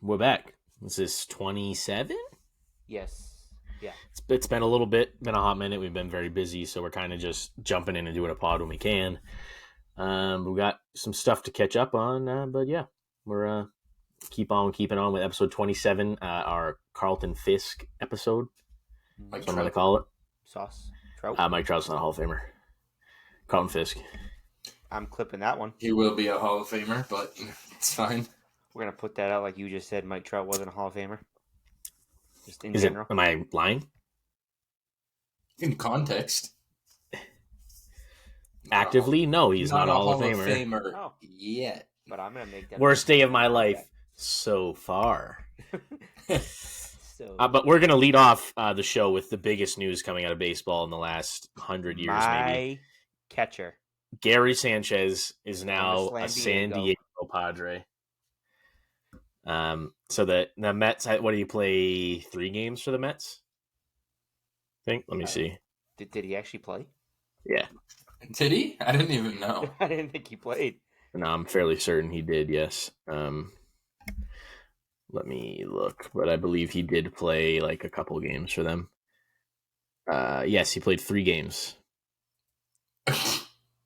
We're back. This is 27? Yes. Yeah. It's been a little bit, been a hot minute. We've been very busy, so we're kind of just jumping in and doing a pod when we can. We got some stuff to catch up on, but yeah, we're keeping on with episode 27, our Carlton Fisk episode. That's what I'm going to call it. Sauce. Trout. Mike Trout's not a Hall of Famer. Carlton Fisk. I'm clipping that one. He will be a Hall of Famer, but it's fine. We're going to put that out like you just said Mike Trout wasn't a Hall of Famer. Just in Is general. am I lying? In context. Actively? No, he's not a Hall of Famer. Oh. Yet. But I'm going to make that. Worst day of my life so far. So, But we're going to lead off the show with the biggest news coming out of baseball in the last 100 years, maybe. Catcher. Gary Sanchez is now a San Diego Padre. So the Mets, what do you play? 3 games for the Mets? Let me see. Did he actually play? Yeah. Did he? I didn't even know. I didn't think he played. No, I'm fairly certain he did, yes. Let me look, but I believe he did play like a couple games for them. Yes, he played 3 games.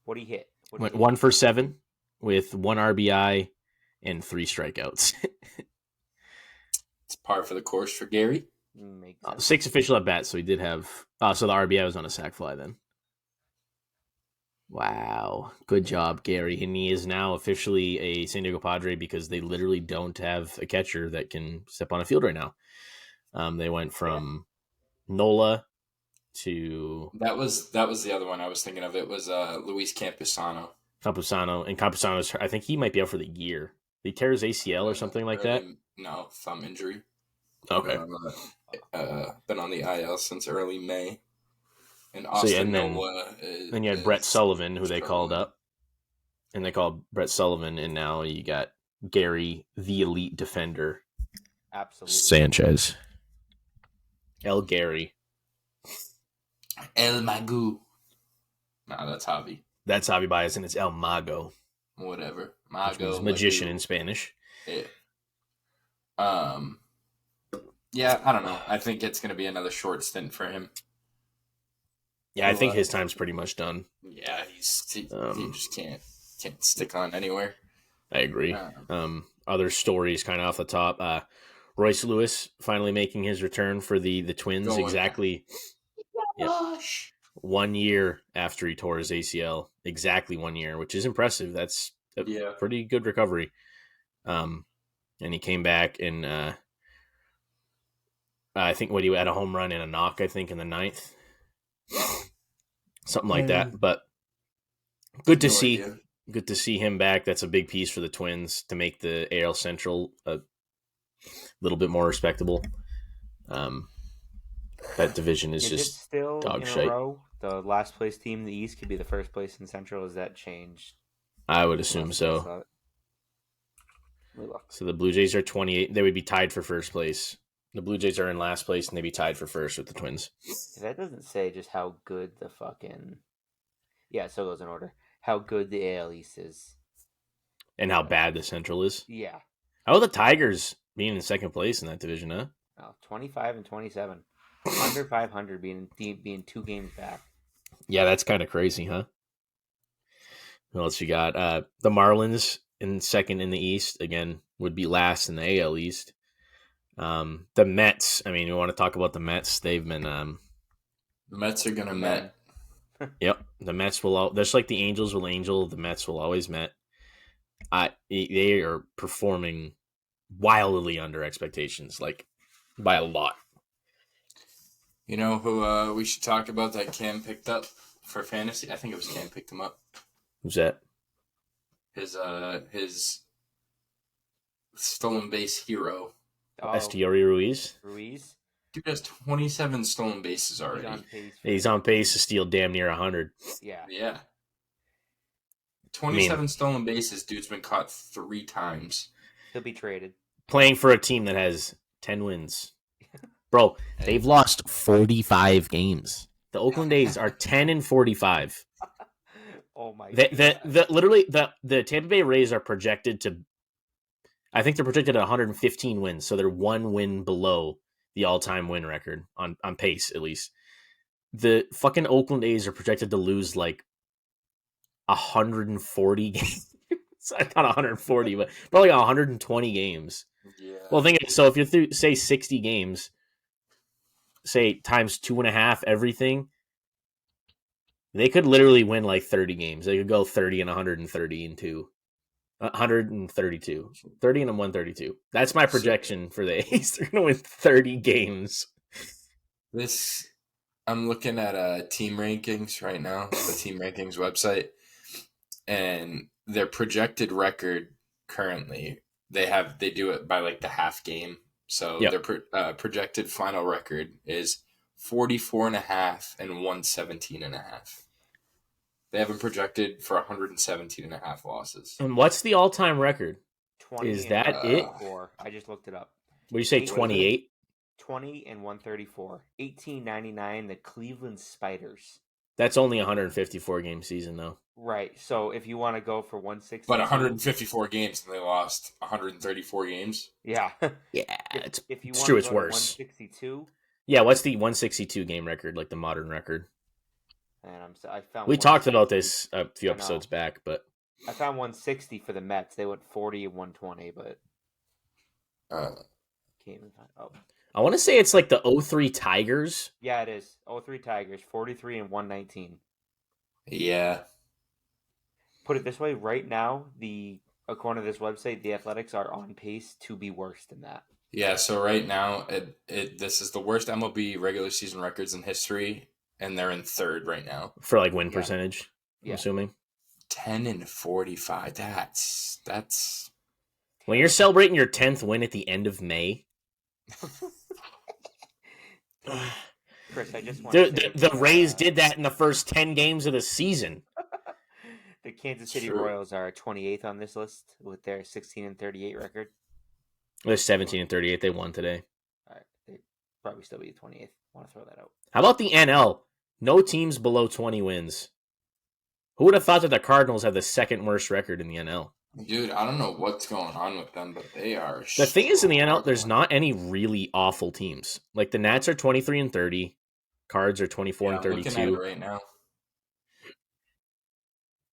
What did he hit? Went 1 for 7 with 1 RBI and 3 strikeouts. It's par for the course for Gary. 6 official at bats, so he did have. So the RBI was on a sac fly then. Wow, good job, Gary. And he is now officially a San Diego Padre because they literally don't have a catcher that can step on a field right now. They went from Nola to that was the other one I was thinking of. It was Luis Campusano. And Campusano's, I think he might be out for the year. He tear his ACL or something like that? No, thumb injury. Okay. Been on the IL since early May. And Austin Nola then you had Brett Sullivan, who they called up. And they called Brett Sullivan, and now you got Gary, the elite defender. Absolutely. Sanchez. El Gary. El Magu. No, that's Javi. That's Javi Baez, and it's El Mago. Whatever. Mago. Magician in Spanish. Yeah. Yeah, I don't know. I think it's going to be another short stint for him. Yeah, I think his time's pretty much done. Yeah, he just can't stick on anywhere. I agree. Other stories kind of off the top. Royce Lewis finally making his return for the Twins. Exactly. Yep. 1 year after he tore his ACL. Exactly 1 year, which is impressive. That's a pretty good recovery. And he came back and I think he had a home run and a knock, I think, in the 9th. Something like that. But good to see. Idea. Good to see him back. That's a big piece for the Twins to make the AL Central a little bit more respectable. That division is just still dog in shite. A row? The last place team in the East could be the first place in Central. Has that changed? I would assume so. So the Blue Jays are 28. They would be tied for first place. The Blue Jays are in last place, and they'd be tied for first with the Twins. That doesn't say just how good the fucking... Yeah, so it goes in order. How good the AL East is. And how bad the Central is. Yeah. How about the Tigers being in second place in that division, huh? Oh, 25 and 27. Under 500 being 2 games back. Yeah, that's kind of crazy, huh? What else you got? The Marlins in second in the East, again, would be last in the AL East. The Mets, I mean, we want to talk about the Mets. They've been... the Mets are going to Met. Yep. The Mets will... Just like the Angels will Angel, the Mets will always Met. They are performing wildly under expectations, like, by a lot. You know who we should talk about that Cam picked up for fantasy? I think it was Cam picked him up. Who's that? His stolen base hero. Estiori Ruiz? Dude has 27 stolen bases already. He's on pace to steal damn near 100. Yeah. 27 stolen bases. Dude's been caught 3 times. He'll be traded. Playing for a team that has 10 wins. Bro, they've lost 45 games. The Oakland A's are 10-45. Oh my god. Literally the Tampa Bay Rays are projected to I think they're projected at 115 wins, so they're 1 win below the all-time win record on pace, at least. The fucking Oakland A's are projected to lose like 140 games. Not 140, but probably 120 games. Yeah. Well, think of it. So if you're through, say, 60 games, say times 2.5 everything, they could literally win like 30 games. They could go 30 and 130 and 2. 132. 30 and 132. That's my projection for the A's. They're going to win 30 games. I'm looking at team rankings right now, the team rankings website, and their projected record currently, they do it by like the half game. So their projected final record is 44.5 and 117.5. They haven't projected for 117.5 losses. And what's the all-time record? 20. Is that it? I just looked it up. What do you say, 28? 20 and 134. 1899, the Cleveland Spiders. That's only a 154 game season, though. Right. So if you want to go for 160, but 154 games and they lost 134 games. Yeah. Yeah, if you it's want true. to It's go worse. To 162. Yeah, what's the 162 game record, like the modern record? And I found we talked about this a few episodes back, but I found 160 for the Mets. They went 40 and 120, but can't even find. Oh, I want to say it's like the 03 Tigers. Yeah, it is. 03 Tigers, 43 and 119. Yeah. Put it this way, right now, according to this website, the Athletics are on pace to be worse than that. Yeah, so right now, this is the worst MLB regular season records in history, and they're in third right now. For like win percentage, I'm assuming. 10 and 45. That's... When you're celebrating your 10th win at the end of May... Chris, I just want the Rays did that in the first 10 games of the season. The Kansas City Royals are 28th on this list with their 16 and 38 record. They're 17 and 38. They won today. All right, they probably still be 28th. Want to throw that out? How about the NL? No teams below 20 wins. Who would have thought that the Cardinals have the second worst record in the NL? Dude, I don't know what's going on with them, but they are. The thing is, in the NL, there's not any really awful teams. Like the Nats are 23 and 30, Cards are 24 and 32. I'm looking at it right now.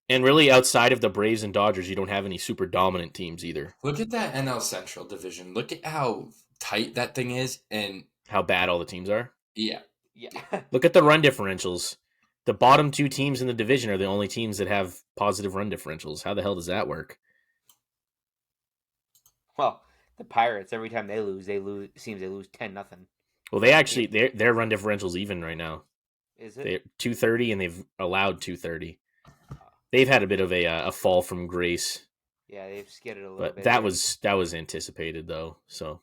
And really, outside of the Braves and Dodgers, you don't have any super dominant teams either. Look at that NL Central division. Look at how tight that thing is, and how bad all the teams are. Yeah. Look at the run differentials. The bottom two teams in the division are the only teams that have positive run differentials. How the hell does that work? Well, the Pirates, every time they lose, seems they lose 10-0. Well, they actually their run differential's even right now. Is it? They're 230 and they've allowed 230. They've had a bit of a fall from grace. Yeah, they've skidded a little but bit. That was anticipated though. So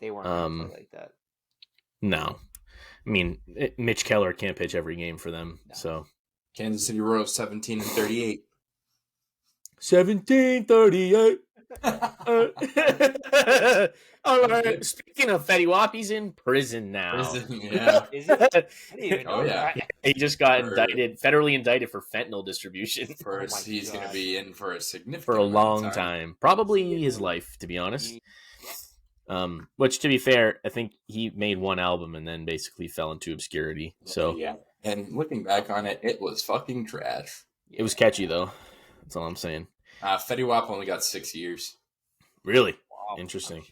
they weren't gonna play like that. No. I mean, Mitch Keller can't pitch every game for them. No. So Kansas City Royals 17 and 38. 17-38. All right. Speaking of Fetty Wap, he's in prison now. Yeah. Is it? I didn't even know that. He just got federally indicted for fentanyl distribution. He's going to be in for a long time. Probably his life, to be honest. Which, to be fair, I think he made one album and then basically fell into obscurity. So yeah. And looking back on it, it was fucking trash. It was catchy, though. That's all I'm saying. Fetty Wap only got 6 years. Really? Wow, interesting.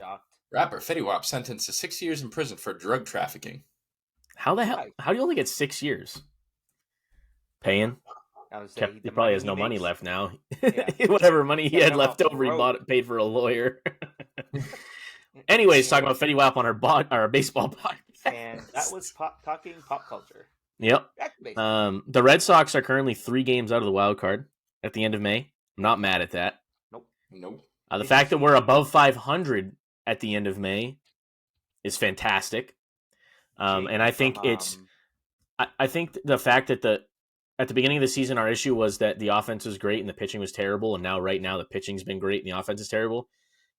Rapper Fetty Wap sentenced to 6 years in prison for drug trafficking. How the hell? How do you only get 6 years? Paying? He probably has no money left now. Yeah. Whatever money he had left over, he paid for a lawyer. Anyways, talking about Fetty Wap on our baseball podcast. And that was talking pop culture. Yep. The Red Sox are currently 3 games out of the wild card at the end of May. I'm not mad at that. Nope. The fact that we're above 500 at the end of May is fantastic. And I think I think the fact that at the beginning of the season, our issue was that the offense was great and the pitching was terrible. And now right now the pitching's been great and the offense is terrible.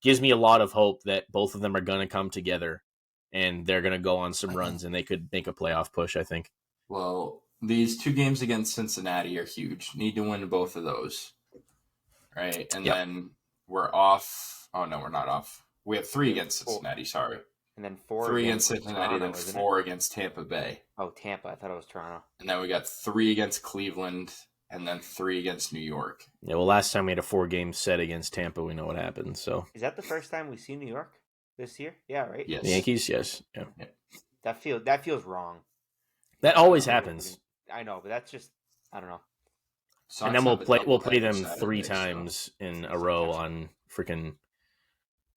Gives me a lot of hope that both of them are going to come together and they're going to go on some runs and they could make a playoff push, I think. Well, these 2 games against Cincinnati are huge. Need to win both of those. Right? And then we're off Oh, no, we're not off. We have 3 against Cincinnati, sorry. And then 4 3 against Cincinnati, Toronto, then 4 against Tampa Bay. Oh, Tampa. I thought it was Toronto. And then we got 3 against Cleveland, and then 3 against New York. Yeah, well, last time we had a 4-game set against Tampa, we know what happened. So is that the first time we see New York this year? Yeah, right. Yes. The Yankees, yes, yeah. That feels wrong. That always happens. I know, but that's just I don't know. And then we'll play them 3 times in a row on freaking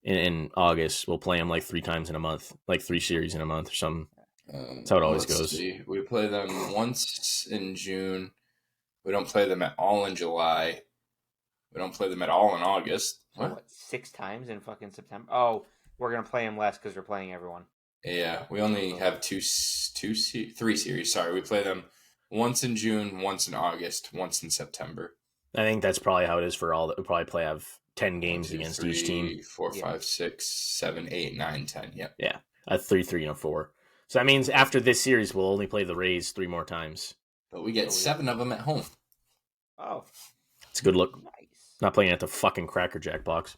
in August. We'll play them like 3 times in a month, like 3 series in a month or something. That's how it always goes. See. We play them once in June. We don't play them at all in July. We don't play them at all in August. What? 6 times in fucking September? Oh, we're gonna play them less because we're playing everyone. Yeah, we only have 3 series. Sorry, we play them once in June, once in August, once in September. I think that's probably how it is for all. We'll probably have 10 games 1, 2, against 3, each team. 4, 5, 6, 7, 8, 9, 10. Yep. Yeah, 3, 3, and 4. So that means after this series, we'll only play the Rays 3 more times. But we get 7 of them at home. Oh, it's a good look. Nice. Not playing at the fucking Cracker Jack box.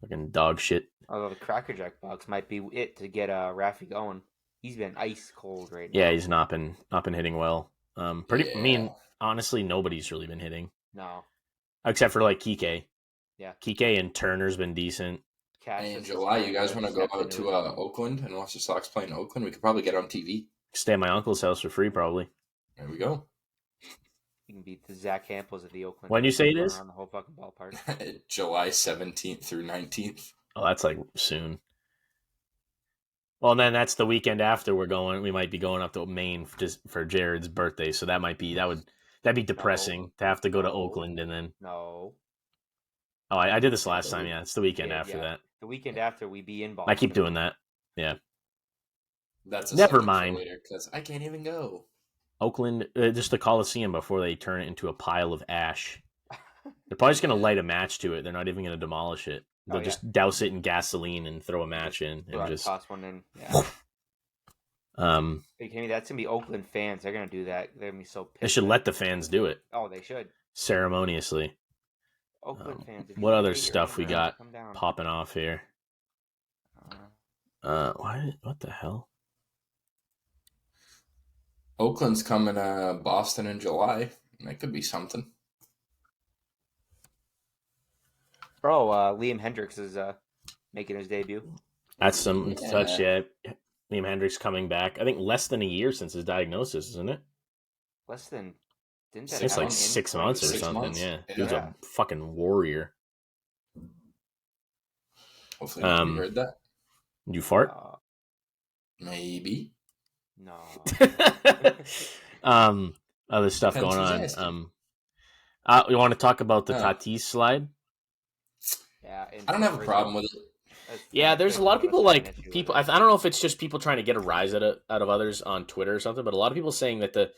Fucking dog shit. Although the Cracker Jack box might be it to get Raffy going. He's been ice cold right now. Yeah, he's not been hitting well. I mean, honestly, nobody's really been hitting. No. Except for like Kike. Yeah. Kike and Turner's been decent. Hey, in July, you guys want to go out to Oakland and watch the Sox play in Oakland? We could probably get on TV. Stay at my uncle's house for free, probably. There we go. You can beat the Zach Hamples at the Oakland. When you say it is? Around the whole fucking ballpark. July 17th through 19th. Oh, that's like soon. Well, and then that's the weekend after we're going. We might be going up to Maine for Jared's birthday, so that'd be depressing to have to go to Oakland and then. No. Oh, I did this last time. Yeah, it's the weekend after that. The weekend after we be in Boston. I keep doing that. Yeah. That's never mind because I can't even go. Oakland, just the Coliseum before they turn it into a pile of ash. They're probably just going to light a match to it. They're not even going to demolish it. They'll just douse it in gasoline and throw a match in and just toss one in. Yeah. Are you kidding me? That's gonna be Oakland fans. They're gonna do that. They're gonna be so pissed. They should let the fans do it. Oh, they should. Ceremoniously. Oakland fans. What other stuff we got popping off here? What the hell? Oakland's coming to Boston in July. That could be something. Bro, Liam Hendricks is making his debut. That's some such, yeah. Liam Hendricks coming back. I think less than a year since his diagnosis, isn't it? Less than. It's like 6 months or something. Months. Yeah, he was a fucking warrior. Hopefully, you heard that. You fart? Maybe. No. Other stuff going on. You want to talk about the Tatis slide? Yeah, I don't have a problem with it. Yeah, there's a lot of people I don't know if it's just people trying to get a rise out of others on Twitter or something, but a lot of people saying that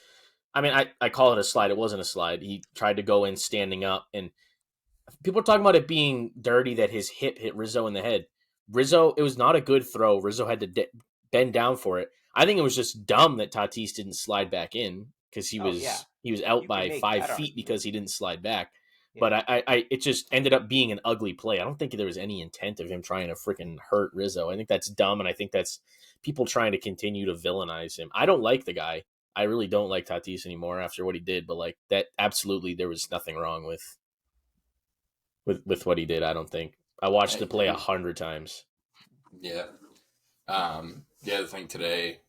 I call it a slide. It wasn't a slide. He tried to go in standing up, and people are talking about it being dirty that his hip hit Rizzo in the head. Rizzo, it was not a good throw. Rizzo had to bend down for it. I think it was just dumb that Tatis didn't slide back in because he was out by 5 feet because he didn't slide back. Yeah. But it just ended up being an ugly play. I don't think there was any intent of him trying to freaking hurt Rizzo. I think that's dumb, and I think that's people trying to continue to villainize him. I don't like the guy. I really don't like Tatis anymore after what he did. But like that, absolutely, there was nothing wrong with what he did. I don't think. I watched the play 100 times. Yeah. The other thing today,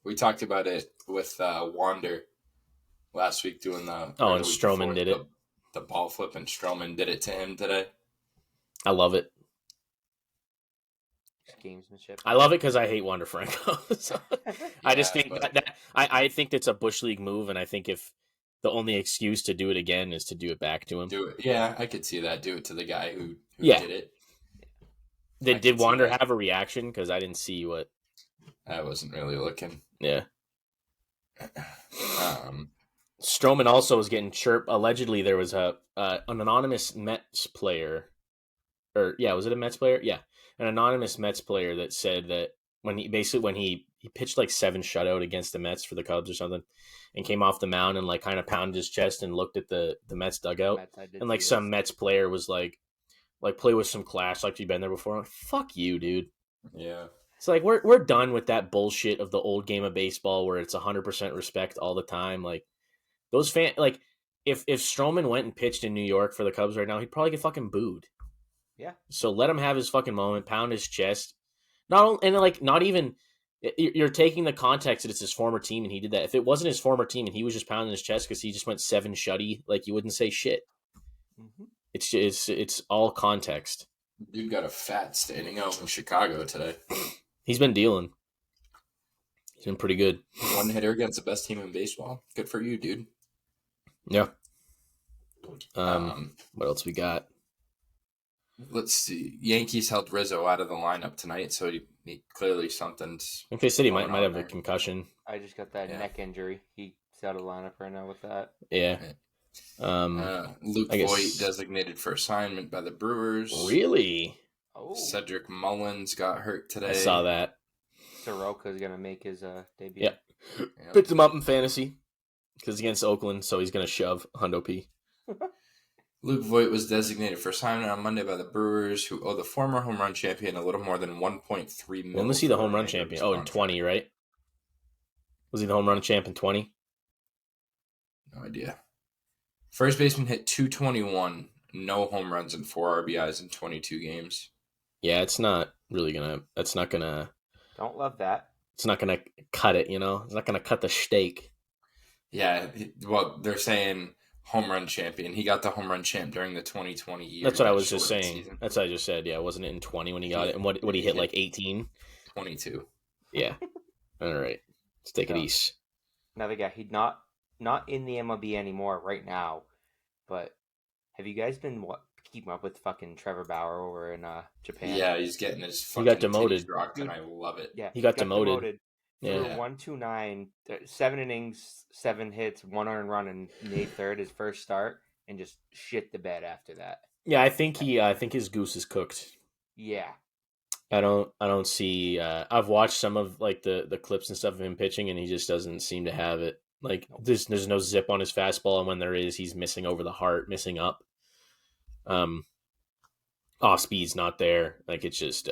we talked about it with Wander last week doing the. And Stroman did it. The ball flip, and Stroman did it to him today. I love it. Gamesmanship. I love it because I hate Wander Franco. So I just think I think it's a Bush League move, and I think if the only excuse to do it again is to do it back to him. Do it. Yeah, I could see that. Do it to the guy who did it. Did Wander have a reaction? Because I didn't see what. I wasn't really looking. Yeah. Stroman also was getting chirped. Allegedly, there was an anonymous Mets player. Was it a Mets player? Yeah. An anonymous Mets player that said that when he pitched like 7 shutout against the Mets for the Cubs or something and came off the mound and like kind of pounded his chest and looked at the Mets dugout. And like some Mets player was like, like play with some class, like you've been there before. I'm like, fuck you, dude. Yeah. It's like we're done with that bullshit of the old game of baseball where it's 100% respect all the time. Like those like if Stroman went and pitched in New York for the Cubs right now, he'd probably get fucking booed. Yeah. So let him have his fucking moment, pound his chest. Not even you're taking the context that it's his former team and he did that. If it wasn't his former team and he was just pounding his chest because he just went 7 shutty, like you wouldn't say shit. Mm-hmm. It's all context. Dude got a fat standing out in Chicago today. He's been dealing. He's been pretty good. One hitter against the best team in baseball. Good for you, dude. Yeah. What else we got? Let's see. Yankees held Rizzo out of the lineup tonight, so he clearly something's. I think they said he might going on have there. a concussion. I just got that neck injury. He's out of the lineup right now with that. Yeah. Luke Voigt designated for assignment by the Brewers. Really? Oh. Cedric Mullins got hurt today. I saw that. Soroka's gonna make his debut. Yeah. Picked him up in fantasy because against Oakland, so he's gonna shove Hundo P. Luke Voigt was designated for assignment on Monday by the Brewers, who owe the former home run champion a little more than $1.3 million. When was he the home run champion? Oh, in 20, right? Was he the home run champ in 20? No idea. First baseman hit .221, no home runs and 4 RBIs in 22 games. Yeah, it's not really gonna. That's not gonna. Don't love that. It's not gonna cut it. You know, it's not gonna cut the steak. Yeah, well, they're saying home run champion. He got the home run champ during the 2020 year. That's what I was just saying. Season. That's what I just said. Yeah, wasn't it in 20 when he got it? And what he hit like 18? 22. Yeah. All right. Let's take it easy. Another guy. He's not in the MLB anymore right now. But have you guys been keeping up with fucking Trevor Bauer over in Japan? Yeah, he's getting his fucking got demoted. titties rocked, and I love it. Yeah, he got demoted. Threw 129, 7 innings, 7 hits, 1 earned run in the 8th, his first start, and just shit the bed after that. Yeah, I think his goose is cooked. Yeah. I don't see. I've watched some of like the clips and stuff of him pitching, and he just doesn't seem to have it. Like there's no zip on his fastball, and when there is, he's missing over the heart, missing up. Off speed's not there. Like it's just.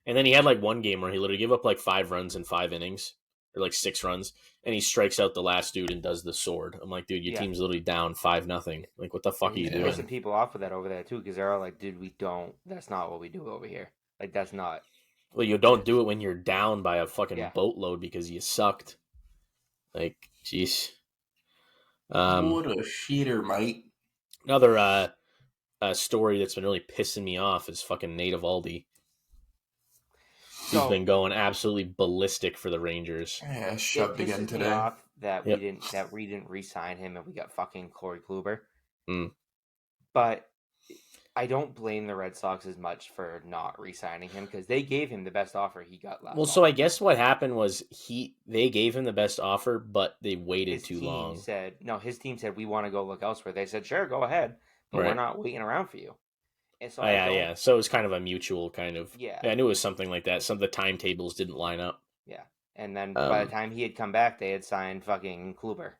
And then he had like one game where he literally gave up like 5 runs in 5 innings, or like 6 runs, and he strikes out the last dude and does the sword. I'm like, dude, your team's literally down 5-0. Like, what the fuck are you doing? Pissing people off with that over there too, because they're all like, dude, that's not what we do over here. Like, that's not. Well, you don't do it when you're down by a fucking boatload because you sucked. Like, jeez. What a cheater, mate. Another story that's been really pissing me off is fucking Nate Eovaldi. He's been going absolutely ballistic for the Rangers. Yeah, shoved again today. Off that we didn't re-sign him and we got fucking Corey Kluber. But I don't blame the Red Sox as much for not re-signing him because they gave him the best offer he got last. Well, so I guess what happened was they gave him the best offer, but they waited too long. His team said we want to go look elsewhere. They said sure, go ahead, but we're not waiting around for you. And so So it was kind of a mutual kind of. Yeah, I knew it was something like that. Some of the timetables didn't line up. Yeah, and then by the time he had come back, they had signed fucking Kluber.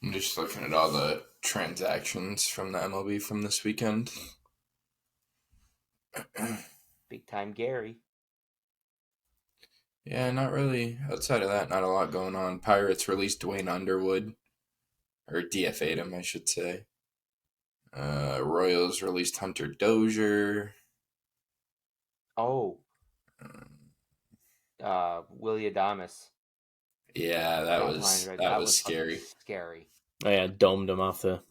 I'm just looking at all the transactions from the MLB from this weekend. Big time Gary. Yeah, not really. Outside of that, not a lot going on. Pirates released Dwayne Underwood. Or DFA'd him, I should say. Royals released Hunter Dozier. Oh. Willie Adames. Yeah, that was scary. Scary. Oh yeah, domed him off the.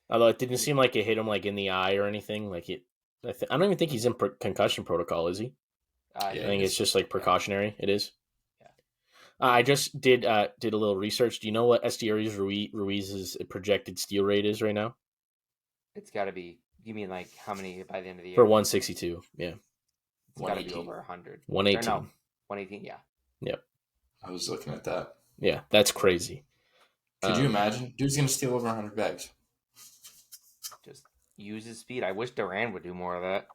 Although it didn't seem like it hit him like in the eye or anything. Like it, I don't even think he's in concussion protocol, is he? I think it's just like precautionary. It is. I just did a little research. Do you know what Esteuris Ruiz's projected steal rate is right now? It's got to be. You mean like how many by the end of the year? For 162, yeah. It's got to be over 100. 118. No, 118. Yeah. Yep. I was looking at that. Yeah, that's crazy. Could you imagine? Dude's gonna steal over 100 bags. Just use his speed. I wish Duran would do more of that.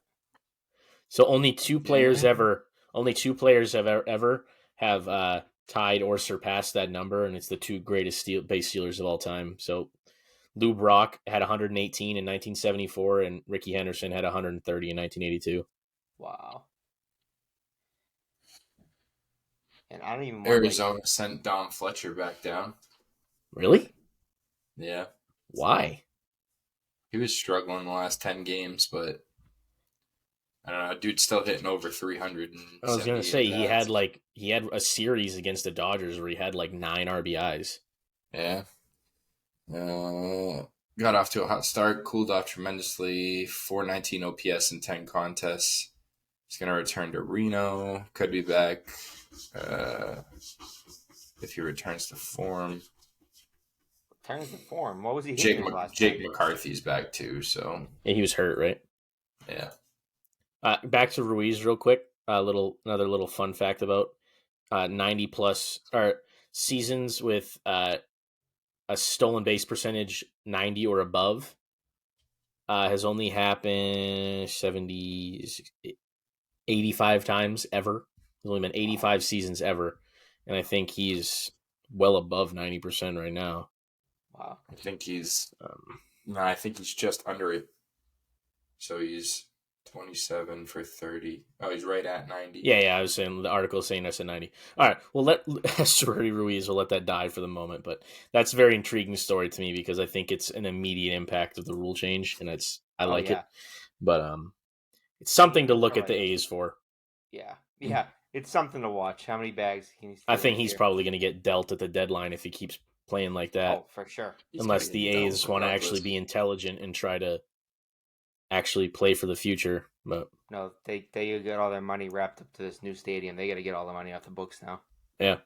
So only 2 players ever have tied or surpassed that number, and it's the two greatest base stealers of all time. So Lou Brock had 118 in 1974, and Ricky Henderson had 130 in 1982. Wow. And I don't even want Arizona sent Dom Fletcher back down. Really? Yeah. Why? He was struggling the last 10 games, but I don't know. Dude's still hitting over 300. I was gonna say he had a series against the Dodgers where he had like 9 RBIs. Yeah. Got off to a hot start, cooled off tremendously. 419 OPS in 10 contests. He's gonna return to Reno. Could be back if he returns to form. Returns to form. What was he? Jake McCarthy's back too. So yeah, he was hurt, right? Yeah. Back to Ruiz real quick. Another little fun fact about 90 plus or seasons with a stolen base percentage 90 or above has only happened 85 times ever. There's only been 85 seasons ever, and I think he's well above 90% right now. Wow. I think he's I think he's just under it. So he's 27 for 30. Oh, he's right at 90. Yeah, I was saying the article is saying that's at 90. All right, well, Sorry Ruiz, we'll let that die for the moment, but that's a very intriguing story to me because I think it's an immediate impact of the rule change, and I like it. But it's something to look at the A's for. Yeah, it's something to watch. How many bags can he steal? I think he's probably going to get dealt at the deadline if he keeps playing like that. Oh, for sure. Unless the A's want to actually be intelligent and try to actually play for the future. But no, they get all their money wrapped up to this new stadium. They got to get all the money off the books now. Yeah.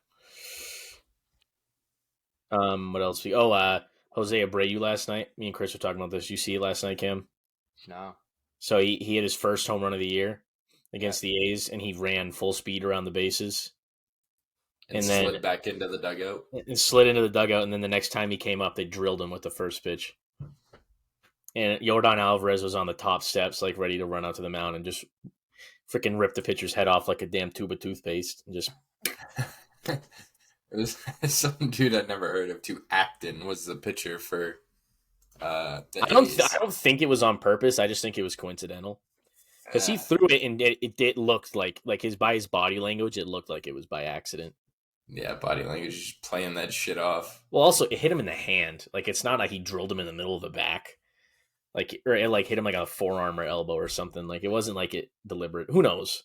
What else? Jose Abreu last night. Me and Chris were talking about this. You see it last night, Cam? No. So he hit his first home run of the year against the A's, and he ran full speed around the bases. And then slid back into the dugout. And slid into the dugout, and then the next time he came up, they drilled him with the first pitch. And Yordan Alvarez was on the top steps, like ready to run out to the mound and just freaking rip the pitcher's head off like a damn tube of toothpaste. And just it was some dude I'd never heard of too. Acton was the pitcher for the A's. I don't think it was on purpose. I just think it was coincidental because he threw it and it looked like by his body language, it looked like it was by accident. Yeah, body language, just playing that shit off. Well, also it hit him in the hand. Like it's not like he drilled him in the middle of the back. Or it hit him like a forearm or elbow or something. Like it wasn't like it deliberate. Who knows?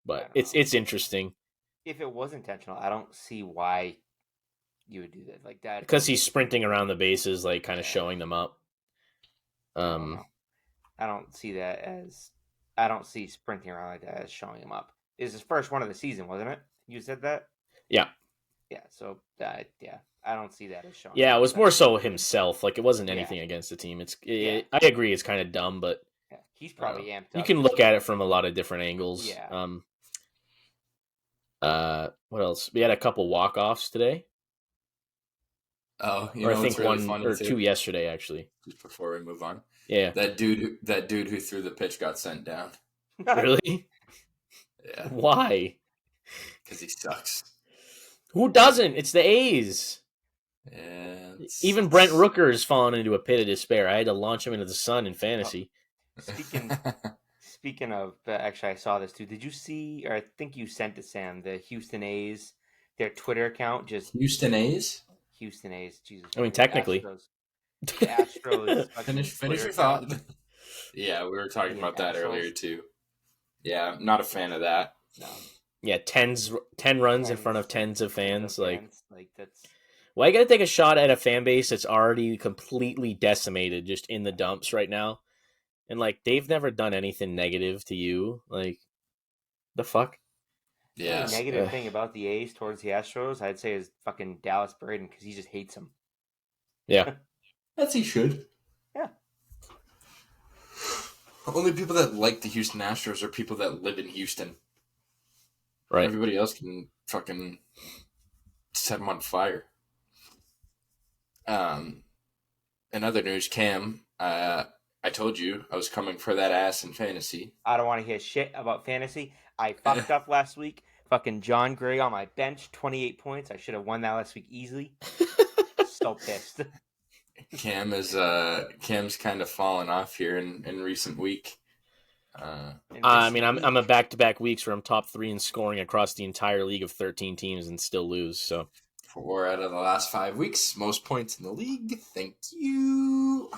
But it's interesting. If it was intentional, I don't see why you would do that like that. Because he's sprinting around the bases, like kind of showing them up. I don't see that as. I don't see sprinting around like that as showing him up. It's his first one of the season, wasn't it? You said that. Yeah. Yeah. So I don't see that as showing. Yeah, it was more so himself. Like it wasn't anything against the team. I agree, it's kind of dumb, but he's probably amped up. You can look at it from a lot of different angles. Yeah. What else? We had a couple walk-offs today. Oh, I think really one or two yesterday, actually. Just before we move on. Yeah. That dude who threw the pitch got sent down. Really? Yeah. Why? Because he sucks. Who doesn't? It's the A's. Yeah. Even Brent Rooker has fallen into a pit of despair. I had to launch him into the sun in fantasy. Speaking of, actually, I saw this too. Did you see, or I think you sent to Sam, the Houston A's, their Twitter account just... Houston A's? Houston A's, Jesus. I mean, technically. Astros. Finish your thought. Yeah, we were talking about that earlier too. Yeah, I'm not a fan of that. No. Yeah, 10 runs in front of tens of fans. Like that's... Well, I got to take a shot at a fan base that's already completely decimated, just in the dumps right now. And, like, they've never done anything negative to you. Like, the fuck? Yeah. The negative thing about the A's towards the Astros, I'd say, is fucking Dallas Braden, because he just hates them. Yeah. As he should. Yeah. Only people that like the Houston Astros are people that live in Houston. Right. Everybody else can fucking set them on fire. In other news, Cam, I told you I was coming for that ass in fantasy. I don't want to hear shit about fantasy. I fucked up last week. Fucking John Gray on my bench, 28 points. I should have won that last week easily. So pissed. Cam's kind of fallen off here in recent week. I mean, I'm a back-to-back weeks where I'm top 3 in scoring across the entire league of 13 teams and still lose. So 4 out of the last 5 weeks, most points in the league. Thank you.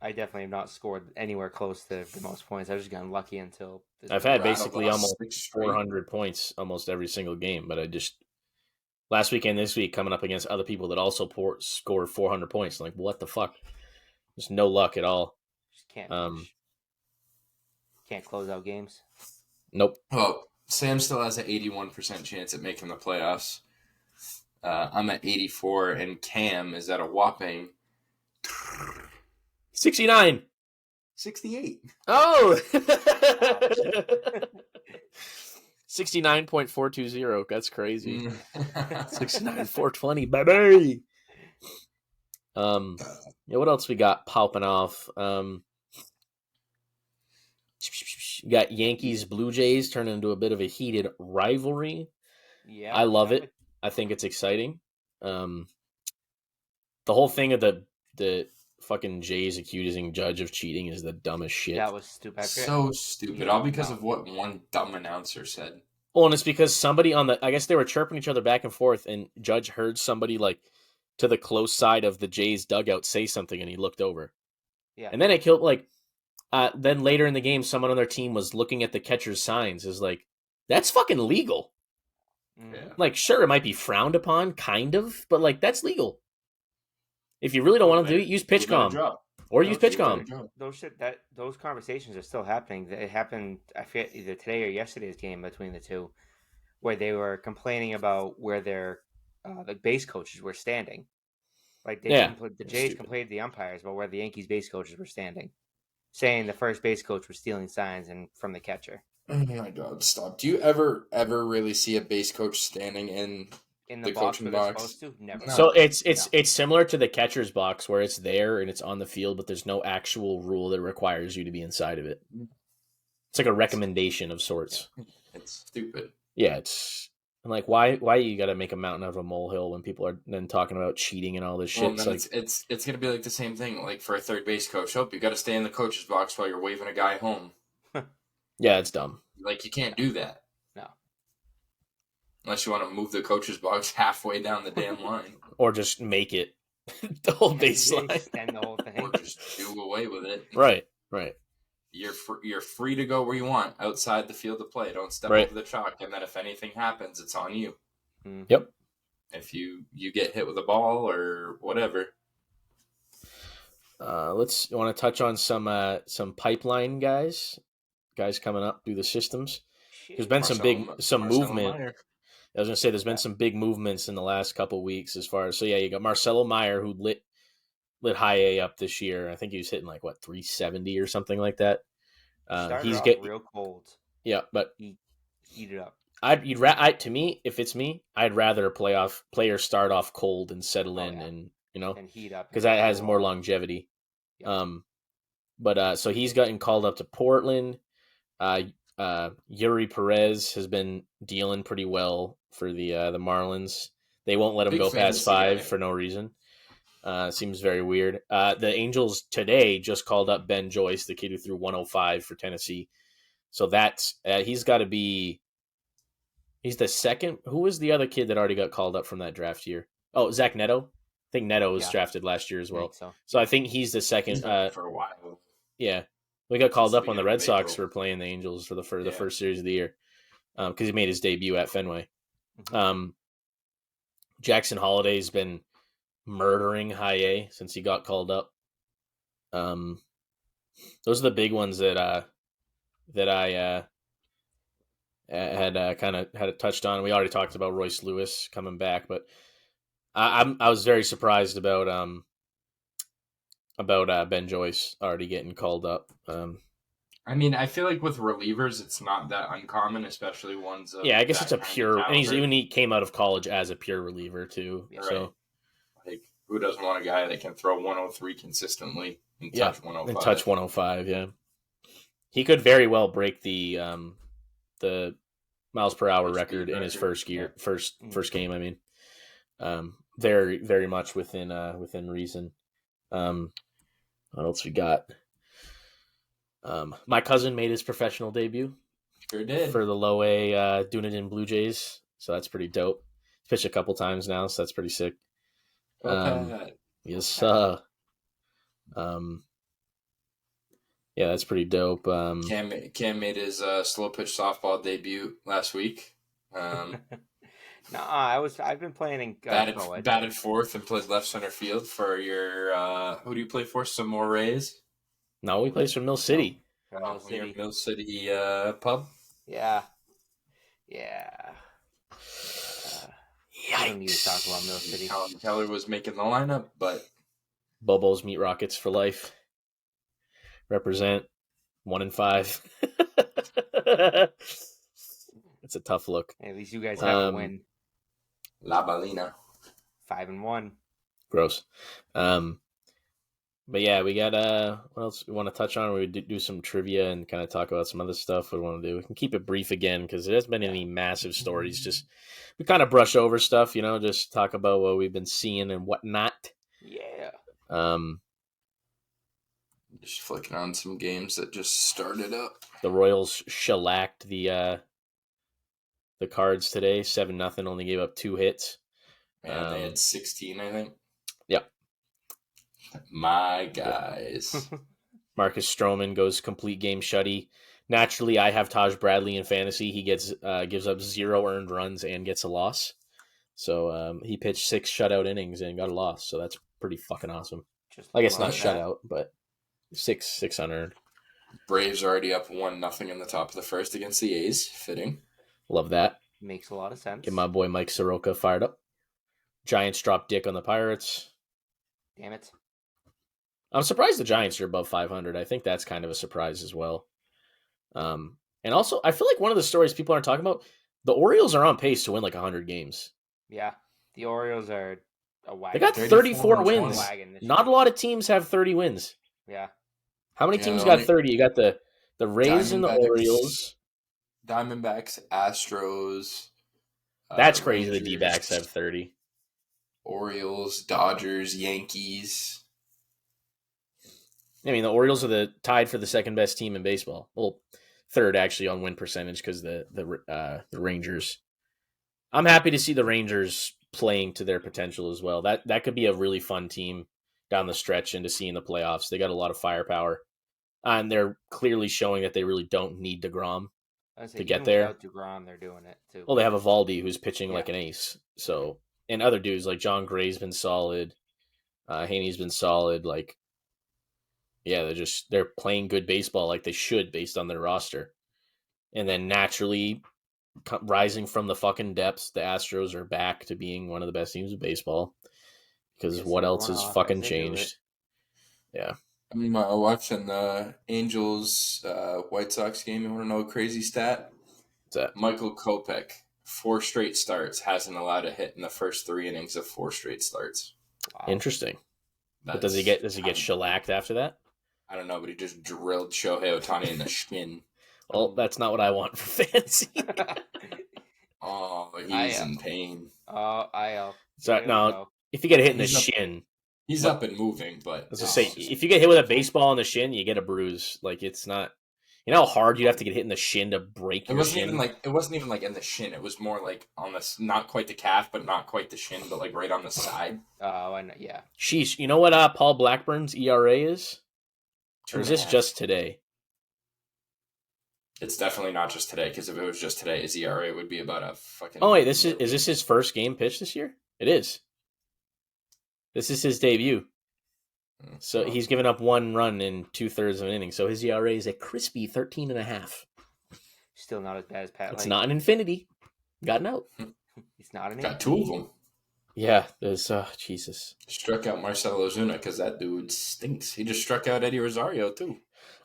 I definitely have not scored anywhere close to the most points. I've just gotten lucky until I've had basically almost 400 points almost every single game, but I just last week and this week coming up against other people that also scored 400 points. Like, what the fuck? There's no luck at all. Just can't finish. Can't close out games. Nope. Well, Sam still has an 81% chance at making the playoffs. I'm at 84, and Cam is at a whopping 69. 68. Oh! 69.420. That's crazy. 69.420, baby. What else we got popping off? You got Yankees, Blue Jays turning into a bit of a heated rivalry. Yeah, I love it. I think it's exciting. The whole thing of the fucking Jays accusing Judge of cheating is the dumbest shit. That was stupid. So stupid. All because of what one dumb announcer said. Well, and it's because somebody I guess they were chirping each other back and forth, and Judge heard somebody like to the close side of the Jays dugout say something, and he looked over. Yeah. And then it killed then later in the game, someone on their team was looking at the catcher's signs. Is like, that's fucking legal. Yeah. Like, sure, it might be frowned upon, kind of, but like that's legal. If you really don't want to do it, use PitchCom or use PitchCom. Those conversations are still happening. It happened, I forget, either today or yesterday's game between the two, where they were complaining about where their the base coaches were standing. Like the Jays complained to the umpires about where the Yankees base coaches were standing, saying the first base coach was stealing signs and from the catcher. Oh my God, stop. Do you ever really see a base coach standing in the box where they're supposed to? Never. No. So it's similar to the catcher's box where it's there and it's on the field, but there's no actual rule that requires you to be inside of it. It's like a recommendation of sorts. It's stupid. Yeah, it's like why you got to make a mountain out of a molehill when people are then talking about cheating and all this shit. Well, it's gonna be like the same thing. Like for a third base coach, you got to stay in the coach's box while you're waving a guy home. Yeah, it's dumb. Like you can't do that. No. Unless you want to move the coach's box halfway down the damn line. Or just make it the whole baseline. Extend the whole thing. Or just do away with it. Right. You're free to go where you want outside the field of play. Don't step over the chalk, and then if anything happens, it's on you. Yep. If you get hit with a ball or whatever. You want to touch on some pipeline guys coming up through the systems. There's been some movement. Meyer. I was going to say there's been some big movements in the last couple weeks as far as you got Marcelo Meyer who lit high A up this year. I think he was hitting 370 or something like that. He's getting real cold. Yeah, but he heated up. To me, if it's me, I'd rather a player start off cold and settle in and and heat up because that has more longevity. Yep. So he's gotten called up to Portland. Yuri Perez has been dealing pretty well for the Marlins. They won't let him go past 5 for no reason. Seems very weird. The Angels today just called up Ben Joyce, the kid who threw 105 for Tennessee. So that's he's got to be. He's the second. Who was the other kid that already got called up from that draft year? Oh, Zach Neto. I think Neto was drafted last year as well. So I think he's the second. For a while. Yeah. We got called up when the Red Sox were playing the Angels for the first series of the year because he made his debut at Fenway. Jackson Holliday's been murdering high A since he got called up. Those are the big ones that I had kind of had touched on. We already talked about Royce Lewis coming back, but I was very surprised about Ben Joyce already getting called up. I mean, I feel like with relievers, it's not that uncommon, especially ones. I guess it's a pure, and he came out of college as a pure reliever too. Right. So, who doesn't want a guy that can throw 103 consistently and touch 105? And touch 105, yeah. He could very well break the miles per hour record in his first game. I mean, very, very much within reason. What else we got? My cousin made his professional debut. Sure did. For the low A Dunedin Blue Jays, so that's pretty dope. He's pitched a couple times now, so that's pretty sick. Yes, yeah, that's pretty dope. Cam made his slow pitch softball debut last week. I've been playing in college. Batted fourth and played left center field for your. Who do you play for? Some more Rays? No, he plays for Mill City. Your Mill City pub. Yeah. I don't need to talk about Mill City. Colin Keller was making the lineup, but Bobo's Meat Rockets for life. Represent 1-5. It's a tough look. At least you guys have a win. La Balina. 5-1. Gross. But yeah, we got what else we want to touch on? We do some trivia and kind of talk about some other stuff we want to do. We can keep it brief again because there hasn't been any massive stories. Just we kind of brush over stuff, just talk about what we've been seeing and whatnot. Yeah. Just flicking on some games that just started up. The Royals shellacked the Cards today, 7-0. Only gave up 2 hits. And they had 16, I think. Yep. My guys. Marcus Stroman goes complete game shutty. Naturally, I have Taj Bradley in fantasy. He gives up 0 earned runs and gets a loss. So he pitched 6 shutout innings and got a loss. So that's pretty fucking awesome. I guess not shutout, but 6 unearned. Braves already up 1-0 in the top of the first against the A's. Fitting. Love that. Makes a lot of sense. Get my boy Mike Soroka fired up. Giants drop dick on the Pirates. Damn it. I'm surprised the Giants are above 500. I think that's kind of a surprise as well. And also, I feel like one of the stories people aren't talking about, the Orioles are on pace to win like 100 games. Yeah. The Orioles are a wagon. They got 34 wins. Not a lot of teams have 30 wins. Yeah. How many teams got 30? You got the Rays and the Orioles. Diamondbacks, Astros. That's crazy the D-backs have 30. Orioles, Dodgers, Yankees. I mean, the Orioles are tied for the second best team in baseball. Well, third actually on win percentage because the Rangers. I'm happy to see the Rangers playing to their potential as well. That could be a really fun team down the stretch and to see in the playoffs. They got a lot of firepower, and they're clearly showing that they really don't need DeGrom to get there. Without DeGrom, they're doing it too. Well, they have Evaldi who's pitching like an ace. So, and other dudes like John Gray's been solid. Haney's been solid. Like, yeah, they're playing good baseball like they should based on their roster. And then naturally, rising from the fucking depths, the Astros are back to being one of the best teams of baseball. Because what else has fucking changed? Yeah. I'm watching the Angels White Sox game. You want to know a crazy stat? What's that? Michael Kopech, 4 straight starts, hasn't allowed a hit in the first 3 innings of 4 straight starts. Wow. Interesting. But does he get shellacked after that? I don't know, but he just drilled Shohei Ohtani in the shin. Well, that's not what I want for fantasy. Oh, he's in pain. So now, if you get hit in the shin, he's up and moving. But let's just say, if you get hit with a baseball in the shin, you get a bruise. Like it's not. You know how hard you'd have to get hit in the shin to break your shin? It wasn't even like in the shin. It was more like on the, not quite the calf, but not quite the shin, but like right on the side. Oh, I know, yeah. Sheesh. You know what Paul Blackburn's ERA is? Or is this just today? It's definitely not just today, because if it was just today, his ERA would be about a fucking... Oh, wait, is this his first game pitch this year? It is. This is his debut. So he's given up 1 run in 2/3 of an inning. So his ERA is a crispy 13.5. Still not as bad as Pat. It's not an infinity. Got an out. He's not an Got 2 of them. Yeah, there's Jesus. Struck out Marcell Ozuna because that dude stinks. He just struck out Eddie Rosario too.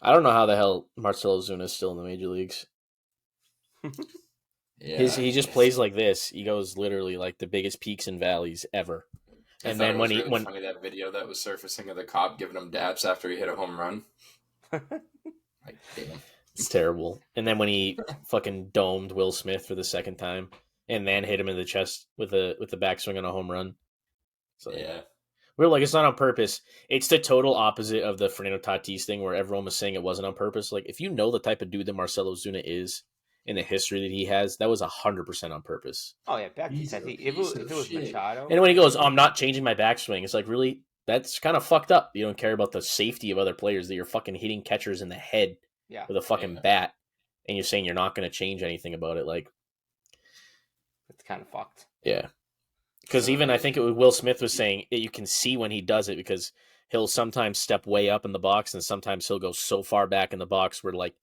I don't know how the hell Marcell Ozuna is still in the major leagues. Yeah, he just plays like this. He goes literally like the biggest peaks and valleys ever. And then when funny that video that was surfacing of the cop giving him daps after he hit a home run. Like, damn. It's terrible. And then when he fucking domed Will Smith for the second time and then hit him in the chest with the backswing on a home run. So Yeah. we're like, it's not on purpose. It's the total opposite of the Fernando Tatis thing where everyone was saying it wasn't on purpose. Like, if you know the type of dude that Marcell Ozuna is and the history that he has, that was 100% on purpose. Oh, yeah, back to Tatis. If it was Machado. And when he goes, I'm not changing my backswing, it's like, really? That's kind of fucked up. You don't care about the safety of other players, that you're fucking hitting catchers in the head with a fucking bat, and you're saying you're not going to change anything about it. Like, it's kind of fucked. Yeah. Because even I think Will Smith was saying you can see when he does it because he'll sometimes step way up in the box and sometimes he'll go so far back in the box where like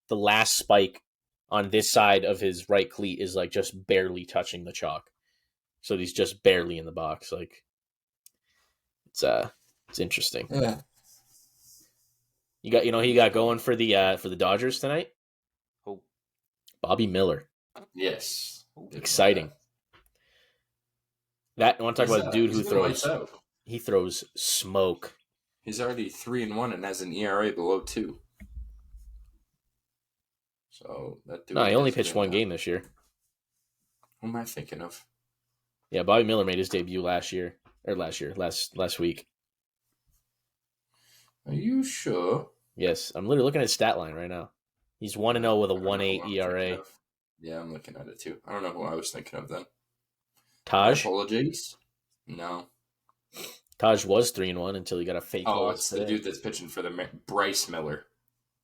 the last spike on this side of his right cleat is like just barely touching the chalk. So he's just barely in the box. Like it's interesting. Yeah. You got who you got going for the Dodgers tonight? Oh, Bobby Miller. Yes. Exciting. I want to talk about a dude who throws. He throws smoke. He's already 3-1 and has an ERA below 2. So that dude. No, he only pitched one game this year. Who am I thinking of? Yeah, Bobby Miller made his debut last week. Are you sure? Yes, I'm literally looking at his stat line right now. He's 1-0 with a 1.8 ERA. Yeah, I'm looking at it too. I don't know who I was thinking of then. Taj? Apologies. No. Taj was 3-1 until he got a fake loss. Oh, it's the dude that's pitching for the Bryce Miller.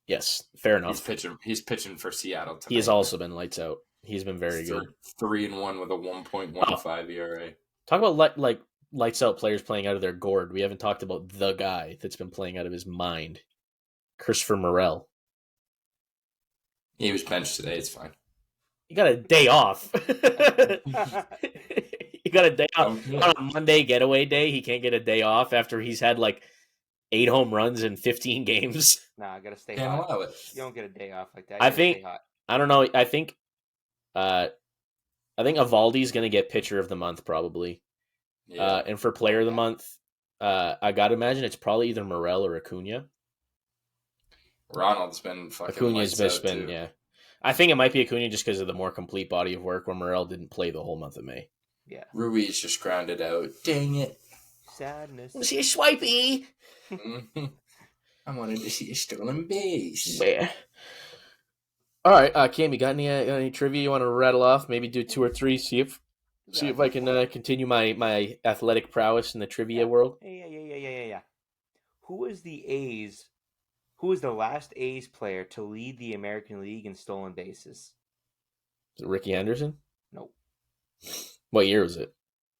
Yes, fair enough. He's pitching for Seattle tonight. He has also been lights out. He's been very good. 3-1 with a 1.15 ERA. Talk about like lights out players playing out of their gourd. We haven't talked about the guy that's been playing out of his mind. Christopher Morel. He was benched today. It's fine. You got a day off. You got a day off. On a Monday getaway day, he can't get a day off after he's had like 8 home runs in 15 games. Nah, I gotta stay hot. Allow it. You don't get a day off like that. I don't know. I think Evaldi's gonna get pitcher of the month probably. Yeah. And for player of the month, I gotta imagine it's probably either Morel or Acuna. Ronald's been fucking. Acuna's been yeah. I think it might be Acuna just because of the more complete body of work where Morel didn't play the whole month of May. Yeah. Ruiz just grounded out. Dang it. Sadness. Was he a swipey? I wanted to see a stolen base. Yeah. All right, Cam, you got any trivia you want to rattle off? Maybe do 2 or 3. See if I can continue my athletic prowess in the trivia world. Yeah. Who was the last A's player to lead the American League in stolen bases? Is it Ricky Henderson? Nope. What year was it?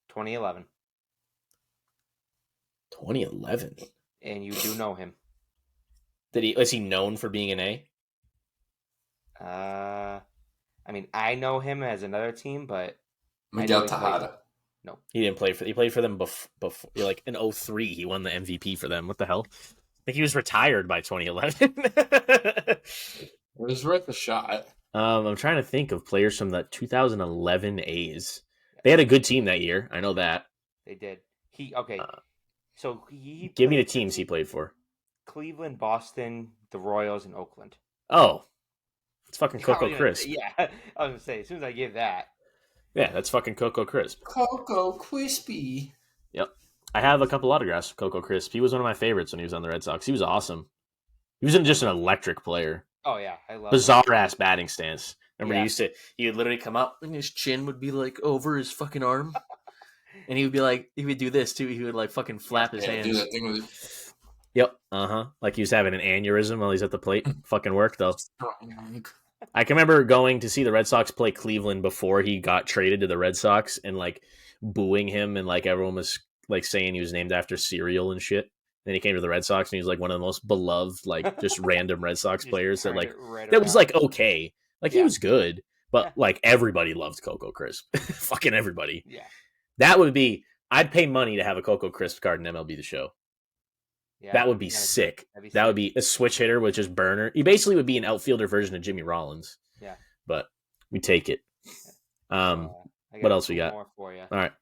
2011. 2011. And you do know him. Was he known for being an A? I mean, I know him as another team, but Miguel Tejada. No, he didn't play for. He played for them before, like in 2003. He won the MVP for them. What the hell? I think he was retired by 2011. It was worth a shot. I'm trying to think of players from the 2011 A's. They had a good team that year. I know that. They did. So he give me the teams he played for. Cleveland, Boston, the Royals, and Oakland. Oh, it's fucking Coco Crisp. Yeah, I was gonna say as soon as I give that. Yeah, that's fucking Coco Crisp. Coco Crispy. Yep. I have a couple autographs of Coco Crisp. He was one of my favorites when he was on the Red Sox. He was awesome. He was just an electric player. Oh yeah, I love bizarre ass batting stance. Remember, he would literally come up and his chin would be like over his fucking arm, and he would do this too. He would like fucking flap his hands. Do that thing with Yep. Like he was having an aneurysm while he's at the plate. Fucking work though. I can remember going to see the Red Sox play Cleveland before he got traded to the Red Sox and like booing him and like everyone was like saying he was named after cereal and shit. Then he came to the Red Sox and he was like one of the most beloved like just random Red Sox players that like that was like okay. Like he was good, but like everybody loved Coco Crisp. Fucking everybody. Yeah. That would be I'd pay money to have a Coco Crisp card in MLB The Show. Yeah, that would be sick. That would be a switch hitter with just burner. He basically would be an outfielder version of Jimmy Rollins. Yeah. But we take it. What else we got? More for you. All right.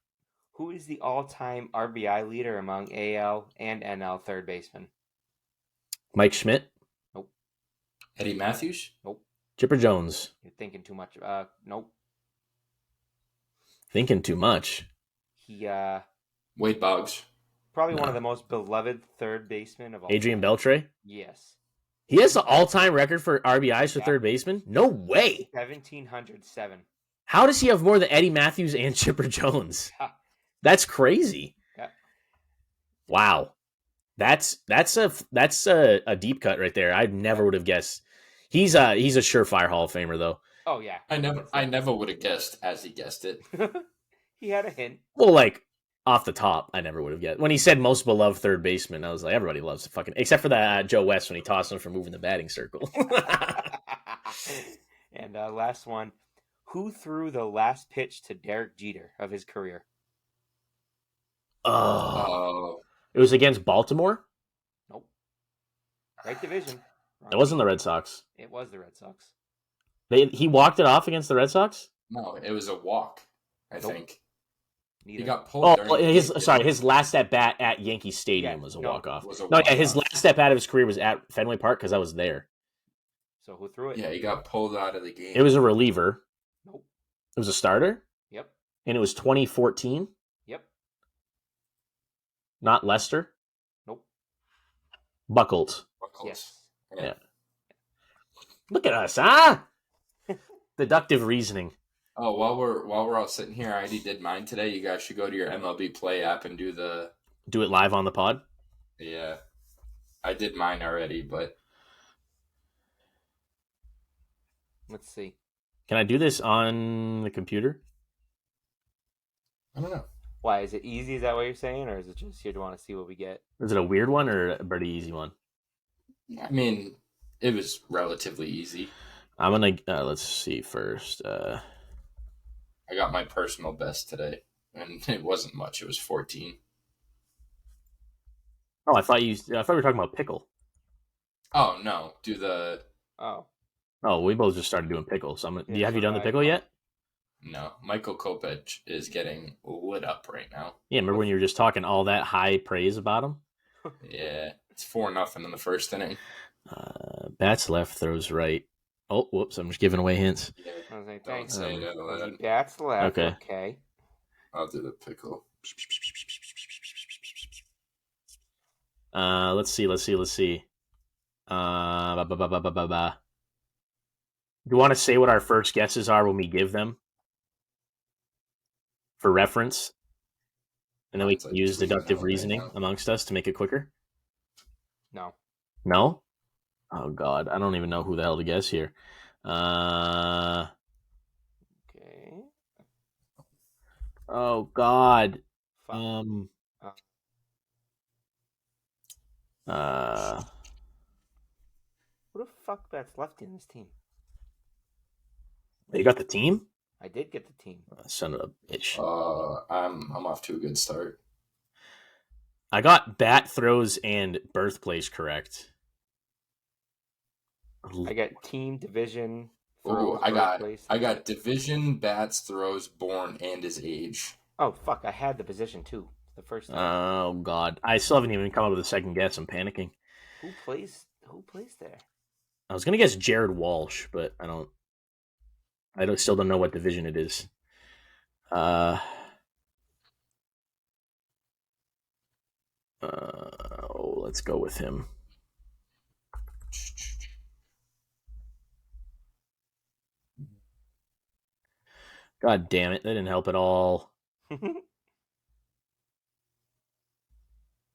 Who is the all-time RBI leader among AL and NL third basemen? Mike Schmidt? Nope. Eddie Matthews? Nope. Chipper Jones. You're thinking too much. Nope. Thinking too much. He Wade Boggs. probably one of the most beloved third basemen of all Adrian time. Beltre. Yes. He has the all-time record for RBIs for third baseman? No way. 1,707. How does he have more than Eddie Matthews and Chipper Jones? That's crazy. Yeah. Wow. That's a deep cut right there. I never would have guessed. He's a surefire Hall of Famer though. Oh yeah. I never would have guessed as he guessed it. He had a hint. Well, like off the top, I never would have guessed. When he said most beloved third baseman, I was like, everybody loves the fucking, except for that Joe West when he tossed him for moving the batting circle. And last one. Who threw the last pitch to Derek Jeter of his career? Oh. It was against Baltimore? Nope. Right division. It wasn't the Red Sox. It was the Red Sox. He walked it off against the Red Sox? No, it was a walk, I think. Neither. He got pulled. His last at bat at Yankee Stadium was a walk-off. His last at bat of his career was at Fenway Park because I was there. So who threw it? Yeah, he got pulled out of the game. It was a reliever. Nope. It was a starter? Yep. And it was 2014? Yep. Not Lester? Nope. Buckles. Yes. Yeah. Look at us, huh? Deductive reasoning. Oh, while we're all sitting here, I already did mine today. You guys should go to your MLB Play app and do it live on the pod. Yeah, I did mine already, but let's see. Can I do this on the computer? I don't know. Why is it easy? Is that what you're saying, or is it just you want to see what we get? Is it a weird one or a pretty easy one? I mean, it was relatively easy. I'm gonna let's see first. I got my personal best today, and it wasn't much. It was 14. Oh, I thought we were talking about pickle. Oh no, do the. Oh, we both just started doing pickle. So have you done the pickle yet? No, Michael Kopech is getting lit up right now. Yeah, remember when you were just talking all that high praise about him? Yeah, it's 4-0 in the first inning. Bats left, throws right. Oh, whoops! I'm just giving away hints. Yeah, don't say it out loud. Bats left. Okay. I'll do the pickle. Let's see. Do you want to say what our first guesses are when we give them for reference? And then we can use deductive reasoning amongst us to make it quicker? No. No? Oh, God. I don't even know who the hell to guess here. Okay. Oh, God. Who the fuck bats left in this team? You got the team? I did get the team. Son of a bitch. I'm off to a good start. I got bat throws and birthplace correct. I got team, division. Oh, I got division, bats, throws, born, and his age. Oh fuck! I had the position too. The first time. Oh God! I still haven't even come up with a second guess. I'm panicking. Who plays there? I was gonna guess Jared Walsh, but I still don't know what division it is. Let's go with him. God damn it! That didn't help at all.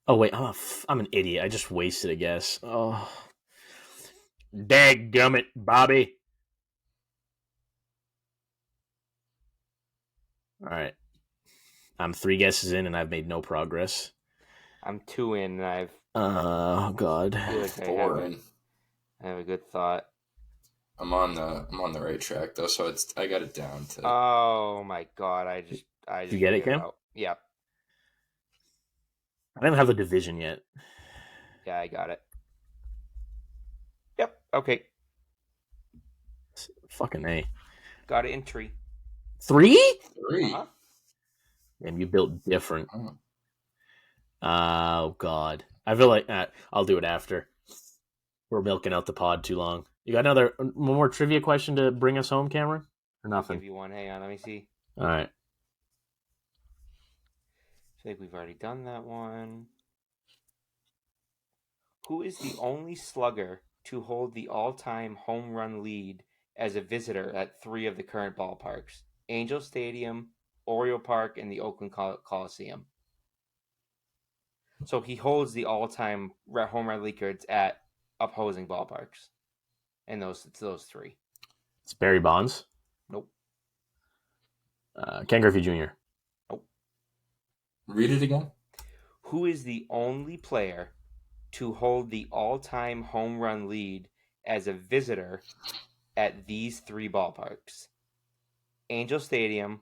Oh wait, I'm an idiot. I just wasted a guess. Oh, dadgummit, Bobby. All right, I'm 3 guesses in, and I've made no progress. I'm 2 in, and I've. Oh God. I feel like 4 in. I have a good thought. I'm on the right track though, so I got it down to. Oh my God! I just. You get it, Cam? Yep. I don't have a division yet. Yeah, I got it. Yep. Okay. Fucking A. Got it in 3. 3? 3. Uh-huh. Damn, you built different. Oh God. I feel like I'll do it after. We're milking out the pod too long. You got one more trivia question to bring us home, Cameron? Or nothing? I'll give you one. Hang on, let me see. All right. I think we've already done that one. Who is the only slugger to hold the all-time home run lead as a visitor at 3 of the current ballparks? Angel Stadium, Oriole Park, and the Oakland Coliseum. So he holds the all-time home run records at opposing ballparks. And those 3. It's Barry Bonds. Nope. Ken Griffey Jr. Nope. Read it again. Who is the only player to hold the all-time home run lead as a visitor at these 3 ballparks? Angel Stadium,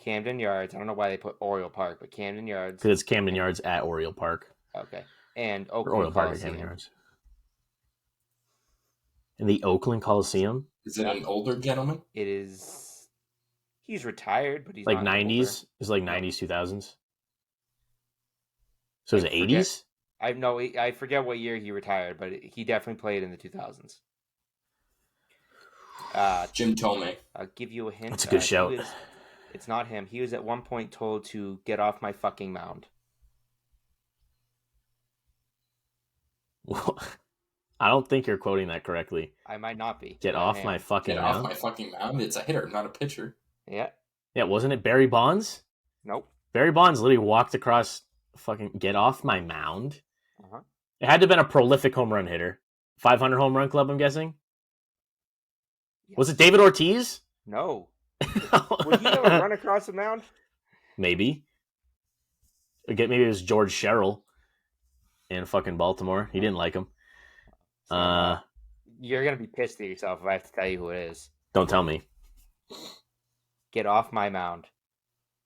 Camden Yards. I don't know why they put Oriole Park, but Camden Yards. Because it's Camden Yards at Oriole Park. Okay. And Oriole Oakland Park Coliseum. at Camden Yards. In the Oakland Coliseum? Is it an older gentleman? It is. He's retired, but he's like not 90s? older. It's like 90s, 2000s? So is it 80s? I forget what year he retired, but he definitely played in the 2000s. Jim Tomei. I'll give you a hint. That's a good shout. It's not him. He was at one point told to get off my fucking mound. Well, I don't think you're quoting that correctly. I might not be. Get off my fucking mound? Off my fucking mound? It's a hitter, not a pitcher. Yeah. Yeah, wasn't it Barry Bonds? Nope. Barry Bonds literally walked across fucking get off my mound. Uh-huh. It had to have been a prolific home run hitter. 500 home run club, I'm guessing? Yes. Was it David Ortiz? No. Would he ever run across the mound? Maybe. Maybe it was George Sherrill in fucking Baltimore. He didn't like him. You're going to be pissed at yourself if I have to tell you who it is. Don't tell me. Get off my mound.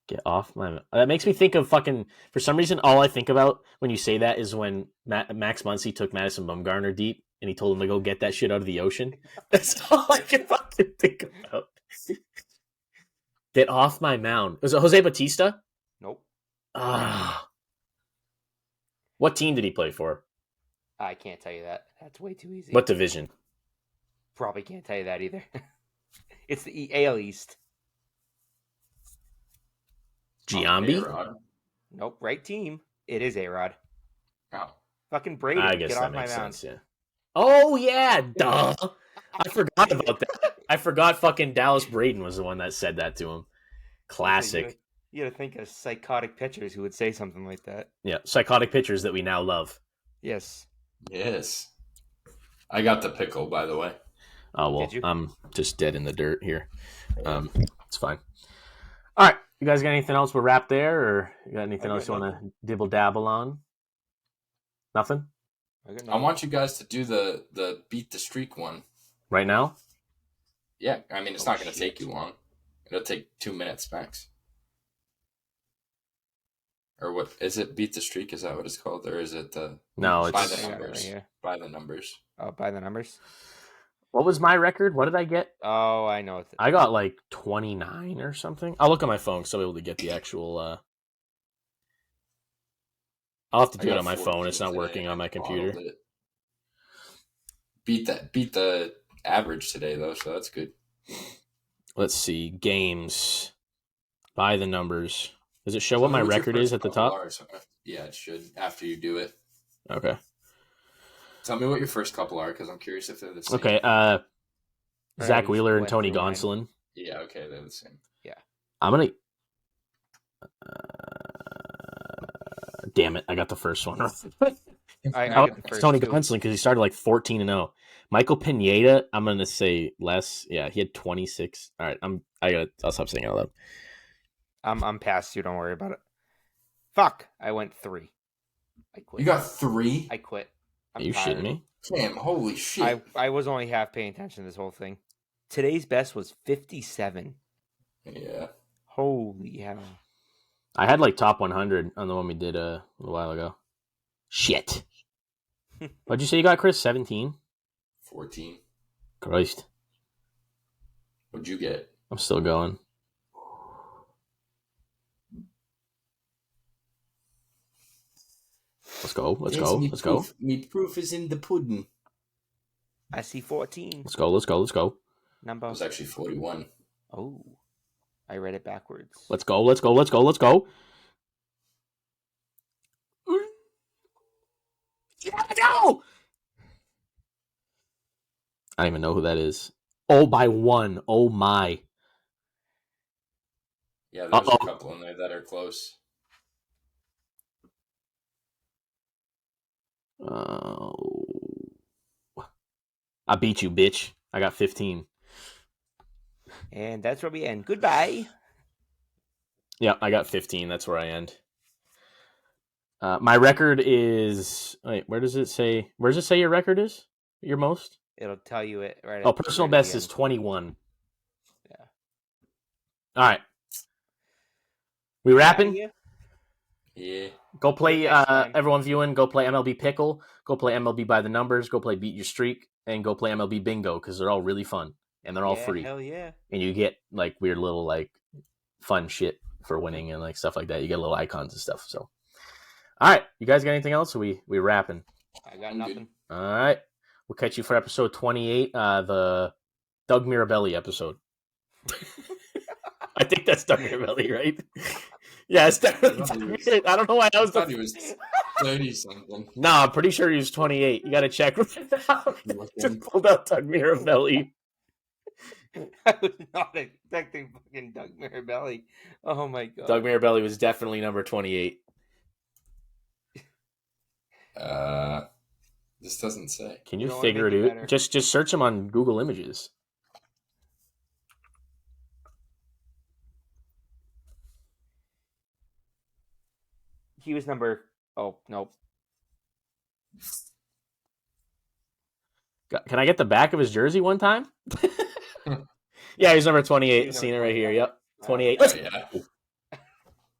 Get off my mound. That makes me think of fucking... For some reason, all I think about when you say that is when Max Muncy took Madison Bumgarner deep and he told him to go get that shit out of the ocean. That's all I can fucking think about. Get off my mound. Was it Jose Bautista? Nope. What team did he play for? I can't tell you that. That's way too easy. What division? Probably can't tell you that either. It's the AL East. Giambi? Nope. Right team. It is A-Rod. Oh. Fucking Brady. I guess Get that off makes my mound. sense, yeah. Oh, yeah. Duh. I forgot about that. I forgot fucking Dallas Braden was the one that said that to him. Classic. You gotta think of psychotic pitchers who would say something like that. Yeah, psychotic pitchers that we now love. Yes. Yes. I got the pickle, by the way. Oh, well, I'm just dead in the dirt here. It's fine. All right. You guys got anything else? We're wrapped there, or you got anything else you want to dibble-dabble on? Nothing? I want you guys to do the beat the streak one. Right now? Yeah, I mean, it's not going to take you long. It'll take 2 minutes max. Or what is it? Beat the streak? Is that what it's called, or is it the? No, it's by the numbers. By the numbers. Oh, by the numbers. What was my record? What did I get? Oh, I know. I got like 29 or something. I'll look at my phone so I'll be able to get the actual. I'll have to do it on my phone. It's not working on my computer. Beat the average today though, so that's good. Let's see. Games by the numbers. Does it show what my record is at the top? Yeah, it should after you do it. Okay. Tell me what your first couple are, because I'm curious if they're the same. Okay. Zach Wheeler and Tony Gonsolin. Yeah, okay, they're the same. Yeah. I'm gonna. Damn it! I got the first one. It's Tony Gonsolin because he started like 14-0. Michael Pineda, I'm gonna say less. Yeah, he had 26. All right, I'll stop saying it out loud. I'm past you. Don't worry about it. Fuck! I went 3. I quit. You got 3? I quit. Are you shitting me? Damn! Holy shit! I was only half paying attention to this whole thing. Today's best was 57. Yeah. Holy hell! I had like top 100 on the one we did a little while ago. Shit. What'd you say you got, Chris? 17? 14. Christ. What'd you get? I'm still going. Let's go. Let's go. Me proof is in the pudding. I see 14. Let's go. Number. It was actually 41. Oh, I read it backwards. Let's go. Go! I don't even know who that is. Oh, by 1. Oh, my. Yeah, there's a couple in there that are close. I beat you, bitch. I got 15. And that's where we end. Goodbye. Yeah, I got 15. That's where I end. My record is... Wait, where does it say... Where does it say your record is? Your most? It'll tell you it right. Oh, personal best is 21. Yeah. All right. We wrapping? Yeah. Go play, everyone viewing, go play MLB Pickle. Go play MLB by the numbers. Go play Beat Your Streak. And go play MLB Bingo because they're all really fun. And they're all free. Hell yeah. And you get like weird little like fun shit for winning and like stuff like that. You get little icons and stuff. So, all right. You guys got anything else? Or we wrapping? I got nothing. All right. We'll catch you for episode 28, the Doug Mirabelli episode. I think that's Doug Mirabelli, right? Yeah, it's definitely. I don't know why I thought he was 30 something. Nah, I'm pretty sure he was 28. You got to check. Just pulled out Doug Mirabelli. I was not expecting fucking Doug Mirabelli. Oh my god. Doug Mirabelli was definitely number 28. This doesn't say. Can you figure it out? Just search him on Google Images. He was number... Oh, nope. Can I get the back of his jersey one time? Yeah, he's number 28. Seen it right here. Yep. 28. Oh, yeah.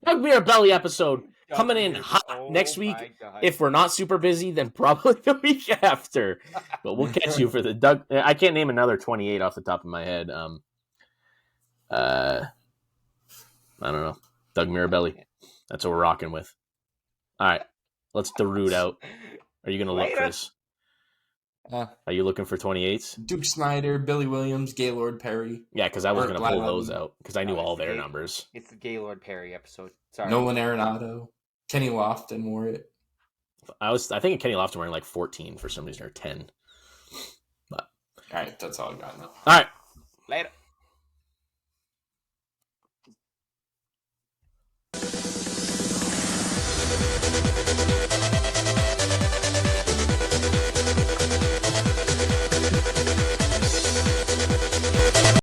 Doug Mirabelli episode coming in hot next week. If we're not super busy, then probably the week after. But we'll catch you for the Doug. I can't name another 28 off the top of my head. I don't know. Doug Mirabelli. That's what we're rocking with. All right. Let's Darude out. Are you going to look, Chris? Are you looking for 28s? Duke Snyder, Billy Williams, Gaylord Perry. Yeah, because I was going to pull those out because I knew all their numbers. It's the Gaylord Perry episode. Sorry. Nolan Arenado. Kenny Lofton wore it. I think Kenny Lofton wearing like 14 for some reason or 10. But all right, that's all I got now. All right. Later.